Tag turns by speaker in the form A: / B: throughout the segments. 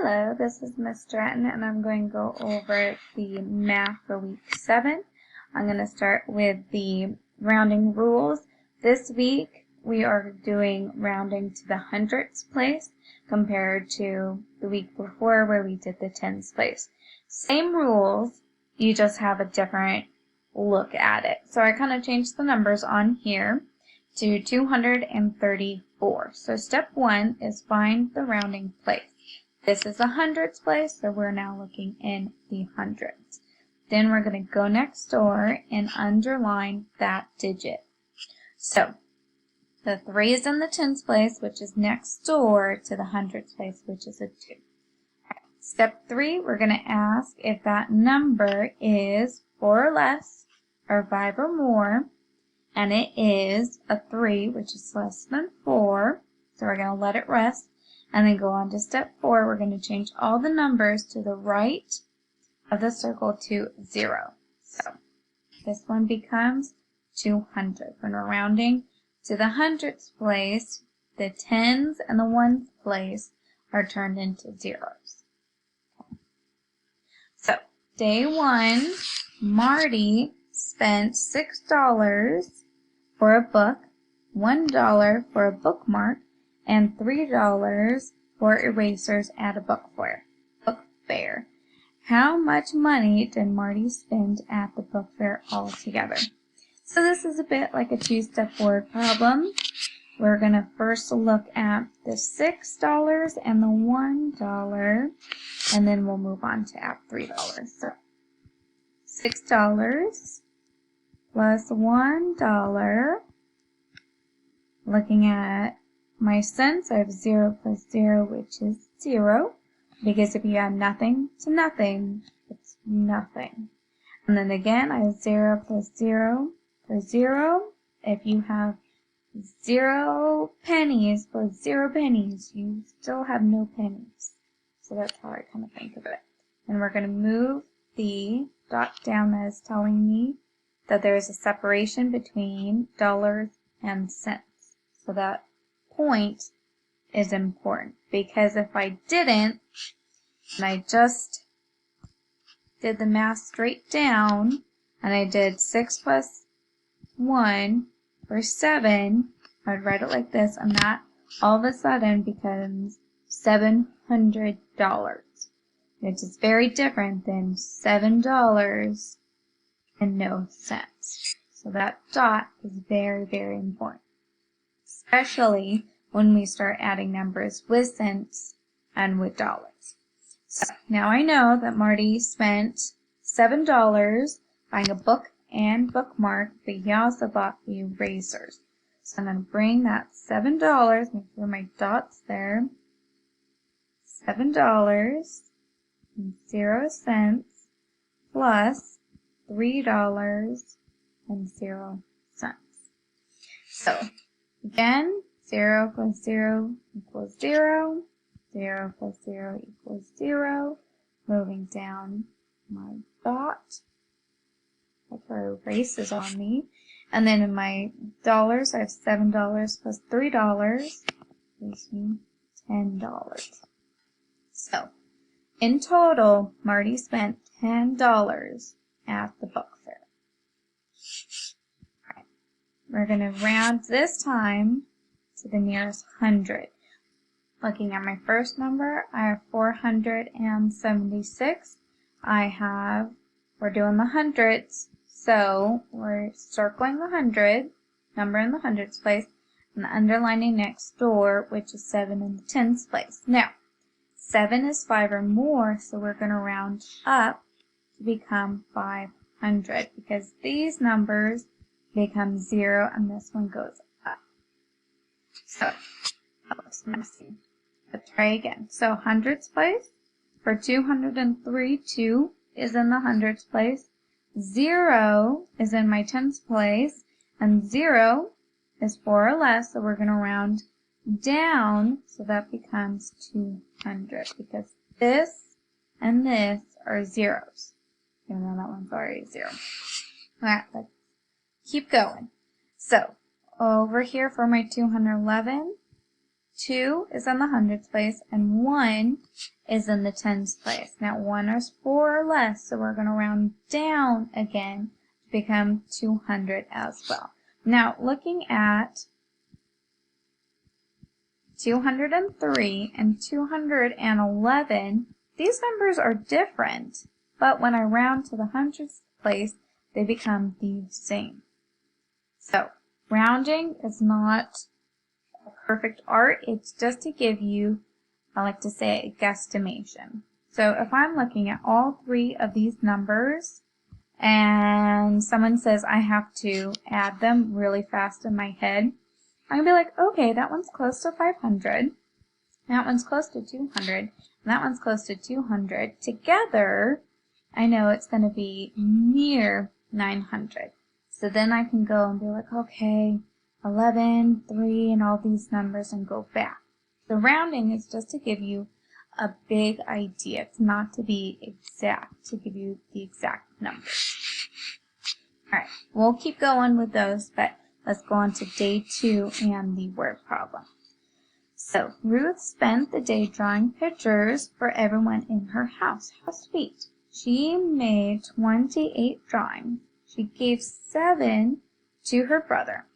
A: Hello, this is Miss Stratton, and I'm going to go over the math for week 7. I'm going to start with the rounding rules. This week we are doing rounding to the hundredths place compared to the week before where we did the tens place. Same rules, you just have a different look at it. So I kind of changed the numbers on here to 234. So step 1 is find the rounding place. This is a hundredths place, so we're now looking in the hundredths. Then we're going to go next door and underline that digit. So the 3 is in the tens place, which is next door to the hundredths place, which is a 2. Step 3, we're going to ask if that number is 4 or less, or 5 or more, and it is a 3, which is less than 4, so we're going to let it rest. And then go on to step 4, we're going to change all the numbers to the right of the circle to 0. So this one becomes 200. When we're rounding to the hundredths place, the tens and the ones place are turned into zeros. So day 1, Marty spent $6 for a book, $1 for a bookmark, and $3 for erasers at a book fair. How much money did Marty spend at the book fair altogether? So this is a bit like a two-step word problem. We're going to first look at the $6 and the $1, and then we'll move on to add $3. So $6 plus $1, looking at my cents, I have 0 plus 0, which is 0, because if you add nothing to nothing, it's nothing. And then again, I have 0 plus 0 for 0. If you have 0 pennies plus 0 pennies, you still have no pennies. So that's how I kind of think of it. And we're going to move the dot down that is telling me that there is a separation between dollars and cents. So that point is important, because if I didn't, and I just did the math straight down, and I did 6 plus 1 for 7, I would write it like this, and that all of a sudden becomes $700, which is very different than $7 and no cents. So that dot is very, very important, especially when we start adding numbers with cents and with dollars. So now I know that Marty spent $7 buying a book and bookmark, but he also bought the erasers. So I'm going to bring that $7, make sure my dot's there, $7 and 0 cents plus $3 and 0 cents. So again, 0 plus 0 equals 0. 0 plus 0 equals 0. Moving down my dot. That's where erases on me. And then in my dollars, I have $7 plus $3 gives me $10. So in total, Marty spent $10 at the book fair. All right. We're going to round this time to the nearest hundred. Looking at my first number, I have 476. We're doing the hundredths, so we're circling the hundred, number in the hundredths place, and underlining next door, which is 7 in the tens place. Now, 7 is 5 or more, so we're going to round up to become 500, because these numbers become 0, and this one goes up. So that looks messy. Let's try again. So hundredths place, for 203, 2 is in the hundredths place, 0 is in my tens place, and 0 is 4 or less, so we're going to round down, so that becomes 200, because this and this are zeros, even though that one's already 0. Alright, let's keep going. So over here for my 211, 2 is in the hundreds place, and 1 is in the tens place. Now 1 is 4 or less, so we're going to round down again to become 200 as well. Now looking at 203 and 211, these numbers are different, but when I round to the hundreds place, they become the same. So rounding is not a perfect art, it's just to give you, I like to say, a guesstimation. So if I'm looking at all three of these numbers and someone says I have to add them really fast in my head, I'm going to be like, okay, that one's close to 500, that one's close to 200, and that one's close to 200. Together, I know it's going to be near 900. So then I can go and be like, okay, 11, 3, and all these numbers, and go back. The rounding is just to give you a big idea. It's not to be exact, to give you the exact numbers. All right, we'll keep going with those, but let's go on to day 2 and the word problem. So Ruth spent the day drawing pictures for everyone in her house. How sweet. She made 28 drawings. She gave 7 to her brother.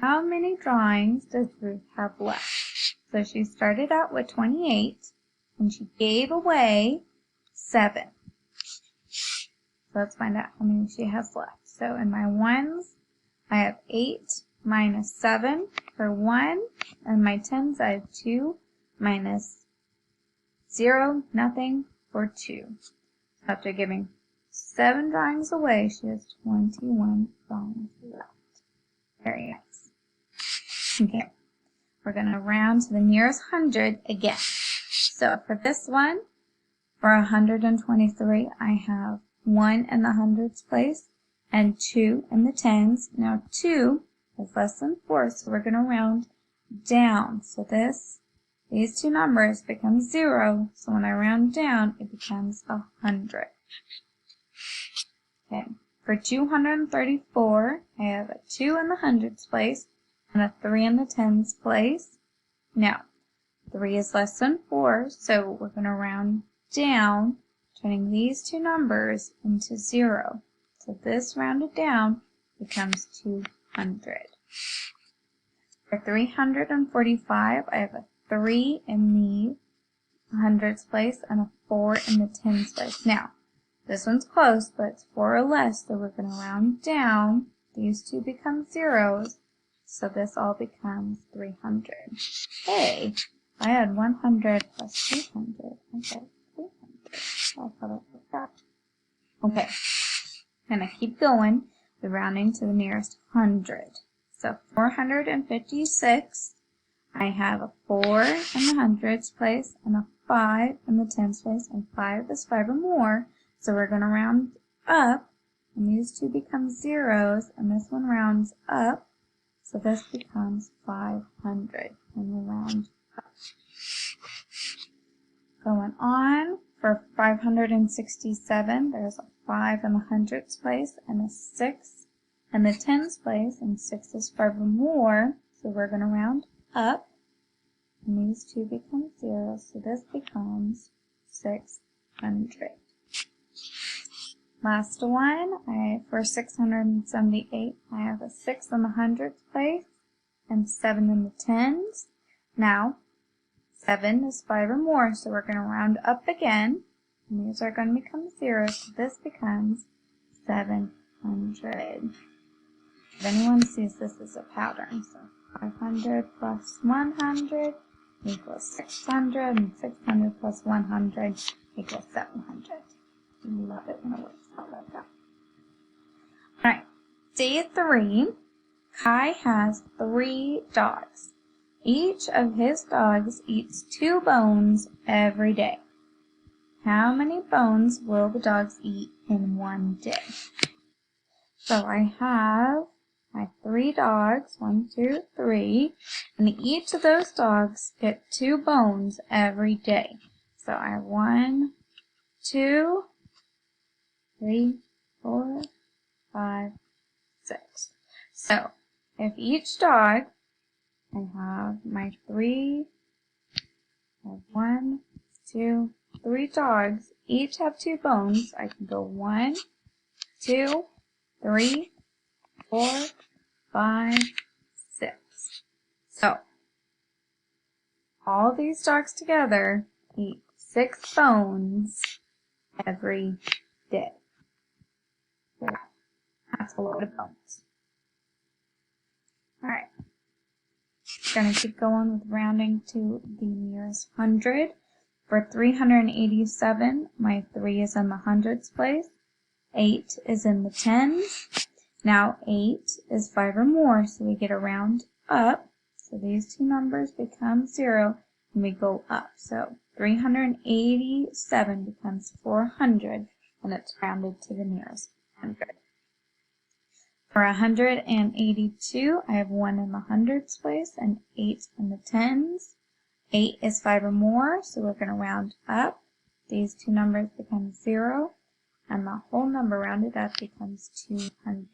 A: How many drawings does Ruth have left? So she started out with 28 and she gave away 7. So let's find out how many she has left. So in my ones, I have 8 minus 7 for 1, and my tens I have 2 minus 0, nothing, for 2. So after giving 7 drawings away, she has 21 drawings left. Very nice. Okay, we're going to round to the nearest 100 again. So for this one, for 123, I have 1 in the hundreds place and 2 in the tens. Now 2 is less than 4, so we're going to round down. So these two numbers become 0, so when I round down, it becomes 100. Okay, for 234, I have a 2 in the hundreds place and a 3 in the tens place. Now, 3 is less than 4, so we're going to round down, turning these two numbers into 0. So this rounded down becomes 200. For 345, I have a 3 in the hundreds place and a 4 in the tens place. Now, this one's close, but it's 4 or less, so we're going to round down. These two become zeros, so this all becomes 300. Hey, I had 100 plus 200. Okay, 300. I thought I forgot. Okay, I'm going to keep going. We're rounding to the nearest 100. So 456, I have a 4 in the hundreds place and a 5 in the tens place, and 5 is 5 or more. So we're going to round up, and these two become zeros, and this one rounds up, so this becomes 500, and we round up. Going on, for 567, there's a 5 in the hundreds place, and a 6 in the tens place, and 6 is 5 or more, so we're going to round up, and these two become zeros, so this becomes 600. Last one, for 678, I have a 6 in the hundreds place and 7 in the tens. Now, 7 is 5 or more, so we're going to round up again, and these are going to become zeros, so this becomes 700. If anyone sees this as a pattern, so 500 plus 100 equals 600, and 600 plus 100 equals 700. Love it when it works out like that. Alright, day 3, Kai has 3 dogs. Each of his dogs eats 2 bones every day. How many bones will the dogs eat in one day? So I have my 3 dogs, 1, 2, 3, and each of those dogs get 2 bones every day. So I have 1, 2, 3, 4, 5, 6. So if each dog I have my 3. I have 1, 2, 3 dogs. Each have 2 bones. I can go 1, 2, 3, 4, 5, 6. So, all these dogs together eat 6 bones every day. That's a load of bones. Alright. Gonna keep going with rounding to the nearest hundred. For 387, my 3 is in the hundreds place. 8 is in the tens. Now 8 is 5 or more, so we get a round up. So these two numbers become 0, and we go up. So 387 becomes 400, and it's rounded to the nearest 100. For 182, I have 1 in the hundreds place and 8 in the tens. 8 is 5 or more, so we're going to round up. These two numbers become 0, and the whole number rounded up becomes 200.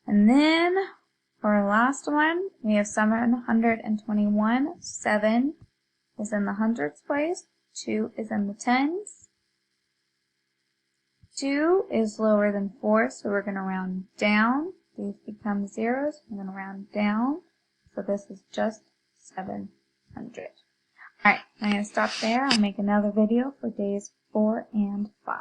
A: And then, for our last one, we have 721. 7 is in the hundreds place. 2 is in the tens. 2 is lower than 4, so we're going to round down. These become zeros. We're going to round down. So this is just 700. Alright, I'm going to stop there. I'll make another video for days 4 and 5.